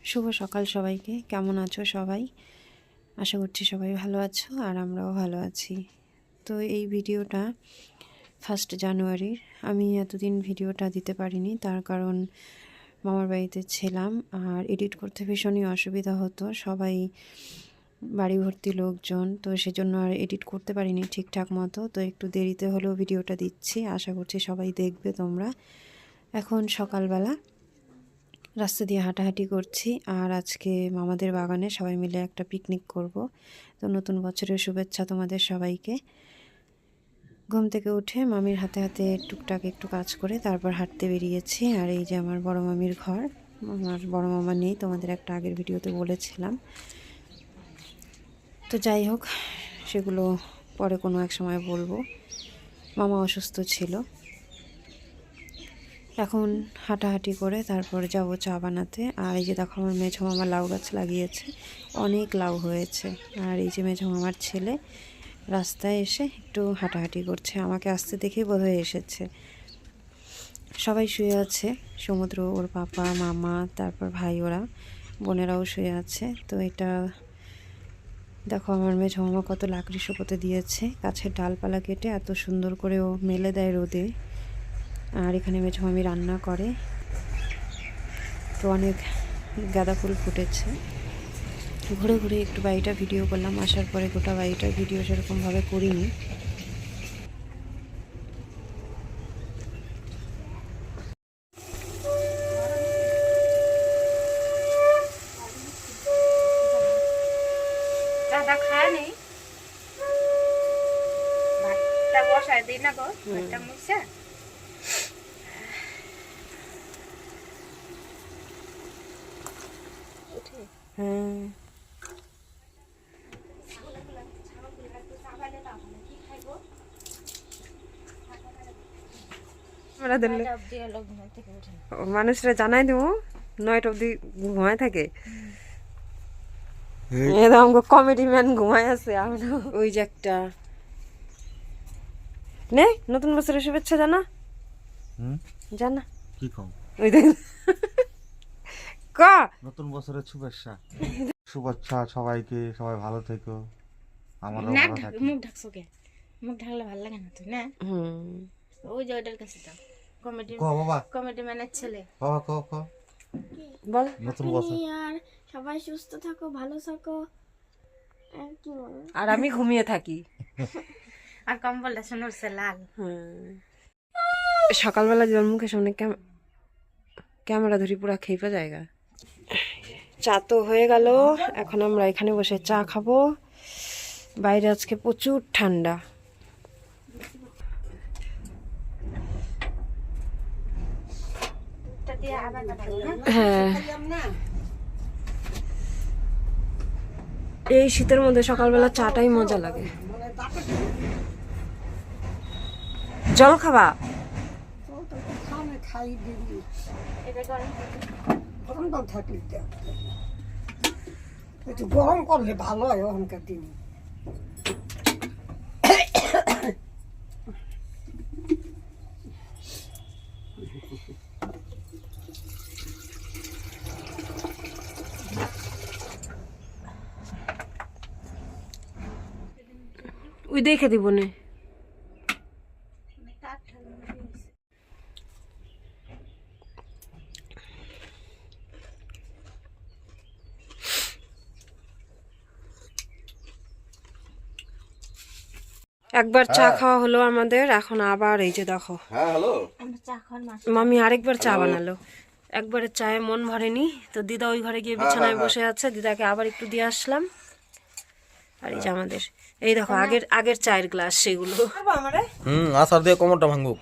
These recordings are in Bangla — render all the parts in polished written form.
শুভ সকাল সবাইকে। কেমন আছো সবাই? আশা করছি সবাই ভালো আছো আর আমরাও ভালো আছি। তো এই ভিডিওটা 1 জানুয়ারির। আমি এতদিন ভিডিওটা দিতে পারিনি, তার কারণ মামার বাড়িতে ছিলাম আর এডিট করতে ভীষণই অসুবিধা হতো, সবাই বাড়ি ভর্তি লোকজন, তো সেজন্য আর এডিট করতে পারিনি ঠিকঠাক মতো। তো একটু দেরিতে হলেও ভিডিওটা দিচ্ছি, আশা করছি সবাই দেখবে তোমরা। এখন সকালবেলা রাস্তা দিয়ে হাঁটাহাঁটি করছি আর আজকে মামাদের বাগানে সবাই মিলে একটা পিকনিক করব। তো নতুন বছরের শুভেচ্ছা তোমাদের সবাইকে। ঘুম থেকে উঠে মামির হাতে হাতে টুকটাক একটু কাজ করে তারপর হাঁটতে বেরিয়েছি। আর এই যে আমার বড় মামির ঘর। আমার বড় মামা নেই, তোমাদের একটা আগের ভিডিওতে বলেছিলাম। তো যাই হোক, সেগুলো পরে কোনো এক সময় বলবো। মামা অসুস্থ ছিল। এখন হাঁটাহাঁটি করে তারপর যাব চা বানাতে। আর এই যে দেখো, আমার মেঝো মামা লাউ গাছ লাগিয়েছে, অনেক লাউ হয়েছে। আর এই যে মেঝো মামার ছেলে রাস্তায় এসে একটু হাঁটাহাঁটি করছে, আমাকে আসতে দেখেই বোধহয় এসেছে। সবাই শুয়ে আছে, সমুদ্র, ওর পাপা, মামা, তারপর ভাই, ওরা বোনেরাও শুয়ে আছে। তো এটা দেখো, আমার মেঝো মামা কত লাকড়ি শুকোতে দিয়েছে, গাছের ডালপালা কেটে এত সুন্দর করে ও মেলে দেয় রোদে। আর এখানে মেঝো মামি রান্না করে। তো অনেক গাঁদা ফুল ফুটেছে। ঘুরে ঘুরে একটু বাড়িটা ভিডিও করলাম, আসার পরে গোটা বাড়িটার ভিডিও সেরকমভাবে করিনি। দাদা খায় নেই, ভাতটা বসায় দিই না গো, ভাতটা মুছে হ্যাঁ, মানুষরা জানাই দেবো 9টা অব্দি ঘুমায় থাকে। কমেডি ম্যান ঘুমায় আছে। ওই যে একটা নে, নতুন বছরের শুভেচ্ছা জানা। জানা কি কম? ওই দেখ ক নতুন বছরের শুভেচ্ছা। শুভেচ্ছা সবাইকে, সবাই ভালো থেকো, আমরাও নাক ভালো ঢাক, থাকি। মুখ ঢাকছো কে? মুখ ঢাকলে ভালো লাগে না তুই না? ওই যে ওইটার কাছে দাও, কমেডি ক বাবা, কমেডি ম্যানের ছেলে। বাবা ক ক বল। নতুন বছর। আর সবাই সুস্থ থাকো, ভালো থাকো। আর কি বলবো? আর আমি ঘুমিয়ে থাকি। আর কম্বলটা শুনুরছে লাল। সকালবেলা জন্মুখের সামনে ক্যামেরা ধরি পুরা খেপে জায়গা। চা তো হয়ে গেল, এখন আমরা এখানে বসে চা খাবো। বাইরে আজকে প্রচুর ঠান্ডা। হ্যাঁ, এই শীতের মধ্যে সকালবেলা চাটাই মজা লাগে। জল খাবা? একটু গরম করলে ভালো হয় ওখানকার দিনে। ওই দেখে দিব নে। একবার চা খাওয়া হলো আমাদের, এখন আবার এই যে দেখো আমরা চা খাওয়ার মাস মামি আরেকবার চা বানালো। একবারে চায়ে মন ভরেনি, তো দিদা ওই ঘরে গিয়ে বিছানায় বসে আছে, দিদাকে আবার একটু দিয়ে আসলাম। আর এই যে আমাদের, এই দেখো আগের আগের চায়ের গ্লাস সেগুলো। আসার দিয়ে কোমরটা ভাঙবো।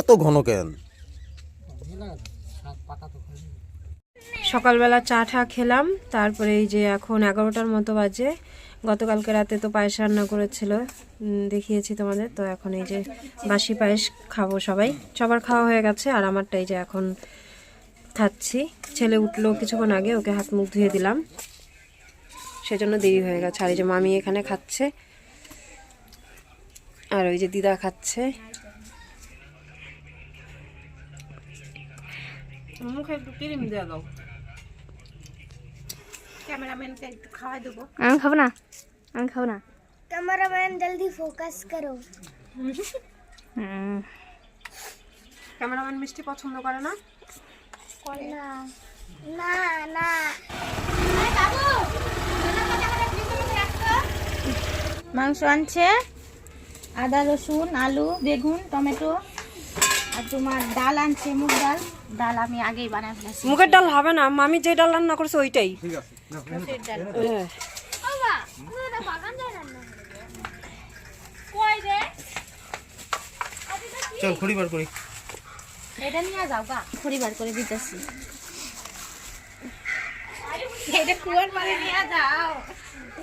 এত ঘন কেন? সকালবেলা চা টা খেলাম, তারপরে এই যে এখন 11টার মতো বাজে। গতকালকে রাতে তো পায়েস রান্না করেছিল, দেখিয়েছি তোমাদের। তো এখন এই যে বাসি পায়েস খাবো সবাই, সবার খাওয়া হয়ে গেছে আর আমারটা এই যে এখন খাচ্ছি। ছেলে উঠলো কিছুক্ষণ আগে, ওকে হাত মুখ ধুয়ে দিলাম, সেজন্য দেরি হয়ে গেছে। আর এই যে মামি এখানে খাচ্ছে আর ওই যে দিদা খাচ্ছে। মুখে একটু ক্রিম দিয়ে দাও। ক্যামেরাম্যানকে একটু খাওয়াই দেবো। আমি খাবো না, আমি খাবো না। ক্যামেরাম্যান জলদি ফোকাস করো। ক্যামেরাম্যান মিষ্টি পছন্দ করে না? না না না। মাংস আনছে, আদা রসুন আলু বেগুন টমেটো, আর তোমার ডাল আনছে মুগ ডাল। ডাল আমি আগেই বানাই ফেলেছি। মুগের ডাল হবে না, মামি যে ডাল রান্না করছে ওইটাই। ঠিক আছে মুসুরির ডাল। হ্যাঁ। বাবা তুমি এটা বাগান যায় রান্না কই রে? চল খড়ি বার করি। এটা নিয়ে যাও গা, পরিবার করে দিতেছি। এটা কুয়ার পাড়ে নিয়ে যাও।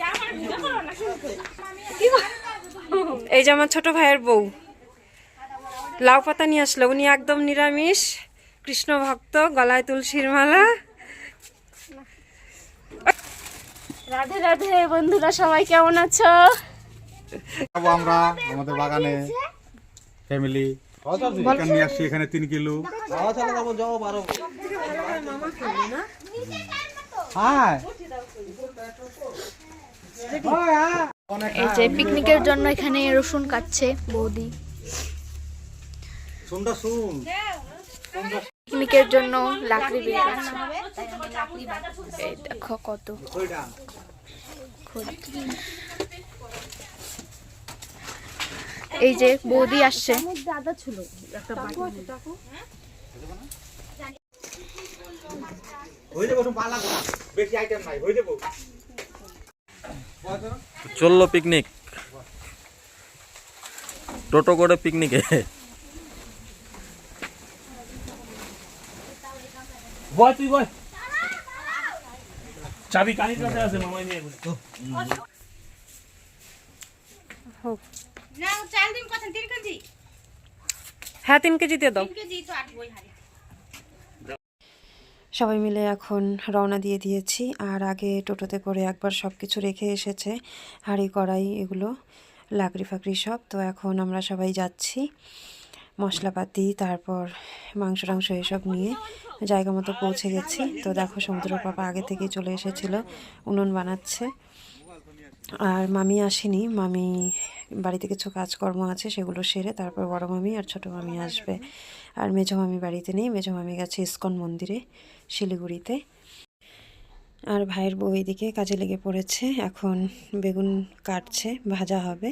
আমার ভিডিও করো না শুরু করে। এই যে আমার ছোট ভাইয়ের বউ লাউ পাতা নিয়ে আসলো, উনি একদম নিরামিষ কৃষ্ণ ভক্ত, গলায় তুলসীর মালা। রাধে রাধে বন্ধুরা, সবাই কেমন আছো? যাবো আমরা আমাদের বাগানে ফ্যামিলি চিকেন নিয়ে আসছি এখানে 3 কিলো। হ্যাঁ এই যে পিকনিকের জন্য এখানে রসুন কাটছে বৌদি। শুনটা শুন। পিকনিকের জন্য লাকড়ি বের করছে। এই দেখো কত এই যে বৌদি আসছে। চললো পিকনিক, টোটো করে পিকনিকে। বয় তুই বয়, চাবি কানির কাছে আছে, মামাই নিয়ে বসে। না চাল দিন কত 3 কেজি? হ্যাঁ 3 কেজি দিয়ে দাও। 3 কেজি তো 8 বই হারি। সবাই মিলে এখন রওনা দিয়ে দিয়েছি। আর আগে টোটোতে করে একবার সব কিছু রেখে এসেছে, হাঁড়ি কড়াই এগুলো লাকড়ি ফাকড়ি সব। তো এখন আমরা সবাই যাচ্ছি মশলাপাতি তারপর মাংস টাংস এসব নিয়ে জায়গা মতো পৌঁছে গেছি। তো দেখো সমুদ্রের পাপা আগে থেকেই চলে এসেছিল, উনুন বানাচ্ছে। আর মামি আসেনি, মামি বাড়িতে কিছু কাজকর্ম আছে সেগুলো সেরে তারপর বড় মামি আর ছোট মামি আসবে। আর মেজো মামি বাড়িতে নেই, মেজো মামি গেছে ইস্কন মন্দিরে শিলিগুড়িতে। আর ভাইয়ের বউ এদিকে কাজে লেগে পড়েছে, এখন বেগুন কাটছে, ভাজা হবে।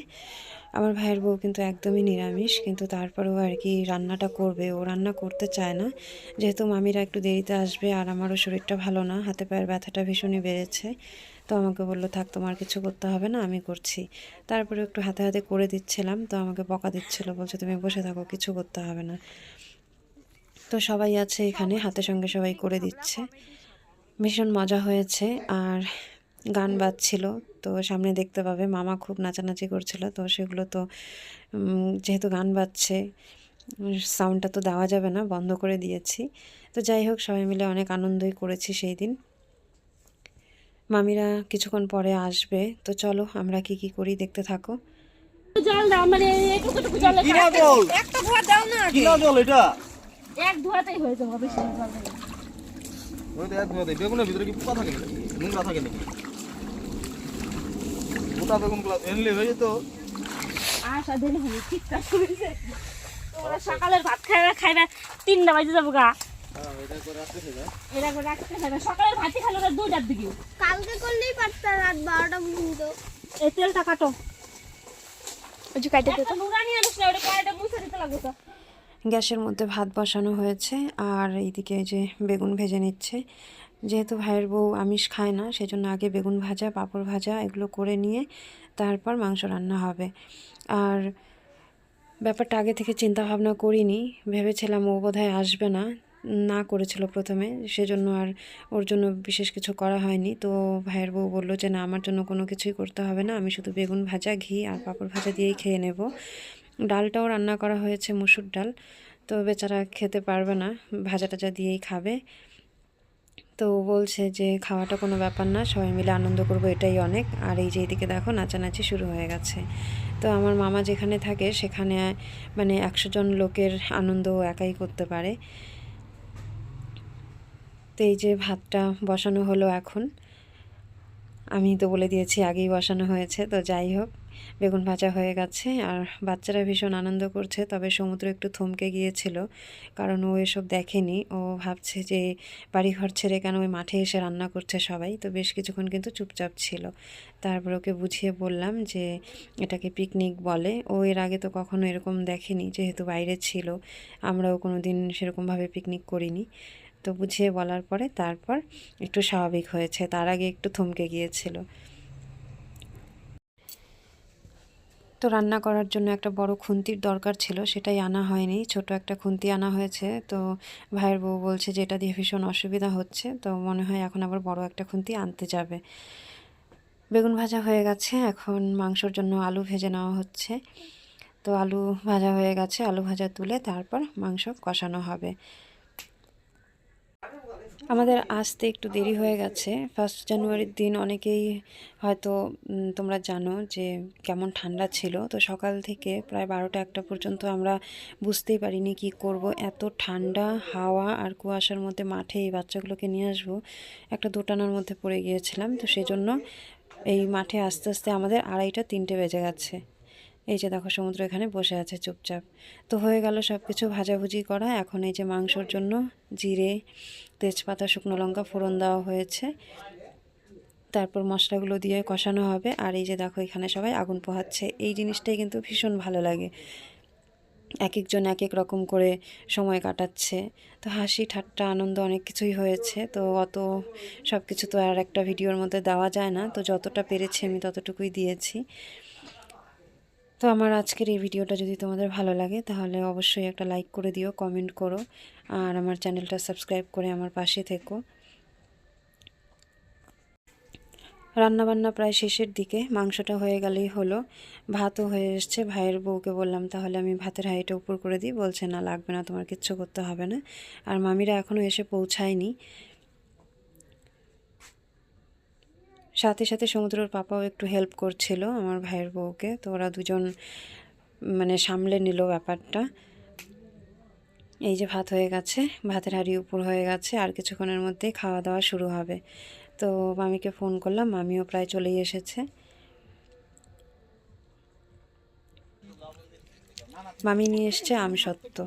আমার ভাইয়ের বউ কিন্তু একদমই নিরামিষ, কিন্তু তারপরেও আর কি রান্নাটা করবে, ও রান্না করতে চায় না, যেহেতু মামিরা একটু দেরিতে আসবে আর আমারও শরীরটা ভালো না, হাতে পায়ের ব্যথাটা ভীষণই বেড়েছে। তো আমাকে বললো থাক তোমার কিছু করতে হবে না, আমি করছি। তারপরে একটু হাতে হাতে করে দিচ্ছিলাম, তো আমাকে বকা দিচ্ছিলো, বলছে তুমি বসে থাকো কিছু করতে হবে না। তো সবাই আছে এখানে, হাতে সঙ্গে সবাই করে দিচ্ছে, ভীষণ মজা হয়েছে। আর গান বাজছিল, তো সামনে দেখতে পাবে মামা খুব নাচানাচি করছিল। তো সেগুলো তো যেহেতু গান বাজছে সাউন্ডটা তো দেওয়া যাবে না, বন্ধ করে দিয়েছি। তো যাই হোক সবাই মিলে অনেক আনন্দই করেছি সেই দিন। মামিরা কিছুক্ষণ পরে আসবে, তো চলো আমরা কি কি করি দেখতে থাকো। জল দাও, মানে এটুকু জল একটা ধোয়া দাও না। জল এটা এক ধোয়াতেই হয়ে যাবে, বেশি জল দেবে। ওই তো এক ধোয়া দেই। বেগুনের ভিতরে কি পোকা থাকে নাকি, নোংরা থাকে নাকি? গোটা বেগুন গুলো এনলে হয়ে যেত। আশা দিলে হবে ঠিকঠাক করেছে। তোমরা সকালের ভাত খাইবা 3টা বাজে যাবো গা। এটা করে রাখতে খাইবা, সকালের ভাতই খালো না 2টার দিকে। কালকে করলেই পারতা রাত 12টা পর্যন্ত। এই তেলটা কাটো, ওই যে কাটে দিত। নুরা নিয়ে আনিস না, ওটা কড়াইটা মুছে দিতে লাগবে তো। গ্যাসের মধ্যে ভাত বসানো হয়েছে আর এইদিকে যে বেগুন ভেজে নিচ্ছে। যেহেতু ভাইয়ের বউ আমিষ খায় না, সেজন্য আগে বেগুন ভাজা পাঁপড় ভাজা এগুলো করে নিয়ে তারপর মাংস রান্না হবে। আর ব্যাপারটা আগে থেকে চিন্তা ভাবনা করিনি, ভেবেছিলাম ও বোধহয় আসবে না, না করেছিল প্রথমে, সেজন্য আর ওর জন্য বিশেষ কিছু করা হয়নি। তো ভাইয়ের বউ বললো যে না, আমার জন্য কোনো কিছুই করতে হবে না, আমি শুধু বেগুন ভাজা, ঘি আর পাঁপড় ভাজা দিয়েই খেয়ে নেব। ডালটাও রান্না করা হয়েছে, মুসুর ডাল, তো বেচারা খেতে পারবে না, ভাজা টাজা দিয়েই খাবে। তো বলছে যে খাওয়াটা কোনো ব্যাপার না, সবাই মিলে আনন্দ করব, এটাই অনেক। আর এই যে এইদিকে দেখো নাচানাচি শুরু হয়ে গেছে। তো আমার মামা যেখানে থাকে সেখানে মানে 100 জন লোকের আনন্দ একাই করতে পারে। তো এই যে ভাতটা বসানো হলো এখন, আমি তো বলে দিয়েছি আগেই বসানো হয়েছে। তো যাই হোক, বেগুন ভাজা হয়ে গেছে আর বাচ্চারা ভীষণ আনন্দ করছে। তবে সমুদ্র একটু থমকে গিয়েছিল, কারণ ও এসব দেখেনি। ও ভাবছে যে বাড়িঘর ছেড়ে কেন ওই মাঠে এসে রান্না করছে সবাই। তো বেশ কিছুক্ষণ কিন্তু চুপচাপ ছিল। তারপর ওকে বুঝিয়ে বললাম যে এটাকে পিকনিক বলে। ও এর আগে তো কখনো এরকম দেখেনি, যেহেতু বাইরে ছিল, আমরাও কোনো দিন সেরকমভাবে পিকনিক করিনি। তো বুঝিয়ে বলার পরে তারপর একটু স্বাভাবিক হয়েছে, তার আগে একটু থমকে গিয়েছিল। তো রান্না করার জন্য একটা বড় খুন্তির দরকার ছিল, সেটাই আনা হয়নি, ছোট একটা খুন্তি আনা হয়েছে। তো ভাইয়ের বউ বলছে যে এটা দিয়ে ভীষণ অসুবিধা হচ্ছে, তো মনে হয় এখন আবার বড় একটা খুন্তি আনতে যাবে। বেগুন ভাজা হয়ে গেছে, এখন মাংসর জন্য আলু ভেজে নেওয়া হচ্ছে। তো আলু ভাজা হয়ে গেছে, আলু ভাজা তুলে তারপর মাংস কষানো হবে। আমাদের আসতে একটু দেরি হয়ে গেছে। 1 জানুয়ারির দিন অনেকেই হয়তো তোমরা জানো যে কেমন ঠান্ডা ছিল। তো সকাল থেকে প্রায় 12টা-1টা পর্যন্ত আমরা বুঝতেই পারিনি কি করব। এত ঠান্ডা, হাওয়া আর কুয়াশার মধ্যে মাঠে এই বাচ্চাগুলোকে নিয়ে আসবো, একটা দোটানার মধ্যে পড়ে গিয়েছিলাম। তো সেজন্য এই মাঠে আস্তে আস্তে আমাদের 2:30-3টে বেজে গেছে। এই যে দেখো সমুদ্র এখানে বসে আছে চুপচাপ। তো হয়ে গেল সব কিছু ভাজাভুজি করা। এখন এই যে মাংসর জন্য জিরে, তেজপাতা, শুকনো লঙ্কা ফোড়ন দেওয়া হয়েছে, তারপর মশলাগুলো দিয়ে কষানো হবে। আর এই যে দেখো এখানে সবাই আগুন পোহাচ্ছে, এই জিনিসটাই কিন্তু ভীষণ ভালো লাগে। এক একজন এক এক রকম করে সময় কাটাচ্ছে। তো হাসি ঠাট্টা আনন্দ অনেক কিছুই হয়েছে। তো অত সব কিছু তো আর একটা ভিডিওর মধ্যে দেওয়া যায় না, তো যতটা পেরেছি আমি ততটুকুই দিয়েছি। তো আমার আজকের এই ভিডিওটা যদি তোমাদের ভালো লাগে তাহলে অবশ্যই একটা লাইক করে দিও, কমেন্ট করো, আর আমার চ্যানেলটা সাবস্ক্রাইব করে আমার পাশে থেকো। রান্নাবান্না প্রায় শেষের দিকে, মাংসটা হয়ে গেলেই হলো। ভাতও হয়ে এসছে। ভাইয়ের বউকে বললাম তাহলে আমি ভাতের হাঁড়িটা উপর করে দিই, বলছে না লাগবে না, তোমার কিচ্ছু করতে হবে না। আর মামিরা এখনও এসে পৌঁছায়নি। সাথে সাথে সমুদ্রের পাপাও একটু হেল্প করছিল আমার ভাইয়ের বউকে। তো ওরা দুজন মানে সামলে নিল ব্যাপারটা। এই যে ভাত হয়ে গেছে, ভাতের হাঁড়ি উপর হয়ে গেছে, আর কিছুক্ষণের মধ্যেই খাওয়া দাওয়া শুরু হবে। তো মামিকে ফোন করলাম, মামিও প্রায় চলেই এসেছে। মামি নিয়ে এসছে আমসত্ত্ব,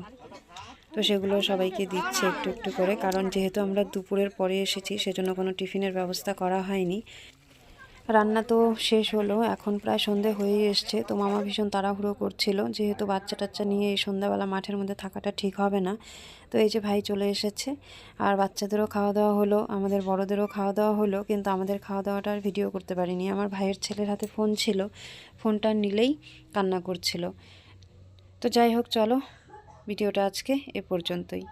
তো সেগুলো সবাইকে দিচ্ছে একটু একটু করে, কারণ যেহেতু আমরা দুপুরের পরে এসেছি সেজন্য কোনো টিফিনের ব্যবস্থা করা হয়নি। রান্না তো শেষ হলো, এখন প্রায় সন্ধে হয়েই এসছে। তো মামা ভীষণ তাড়াহুড়ো করছিল, যেহেতু বাচ্চা টাচ্চা নিয়ে এই সন্ধ্যাবেলা মাঠের মধ্যে থাকাটা ঠিক হবে না। তো এই যে ভাই চলে এসেছে, আর বাচ্চাদেরও খাওয়া দাওয়া হলো, আমাদের বড়দেরও খাওয়া দাওয়া হলো। কিন্তু আমাদের খাওয়া দাওয়াটা আর ভিডিও করতে পারিনি, আমার ভাইয়ের ছেলের হাতে ফোন ছিল, ফোনটা নিলেই কান্না করছিল। তো যাই হোক, চলো ভিডিওটা আজকে এ পর্যন্তই।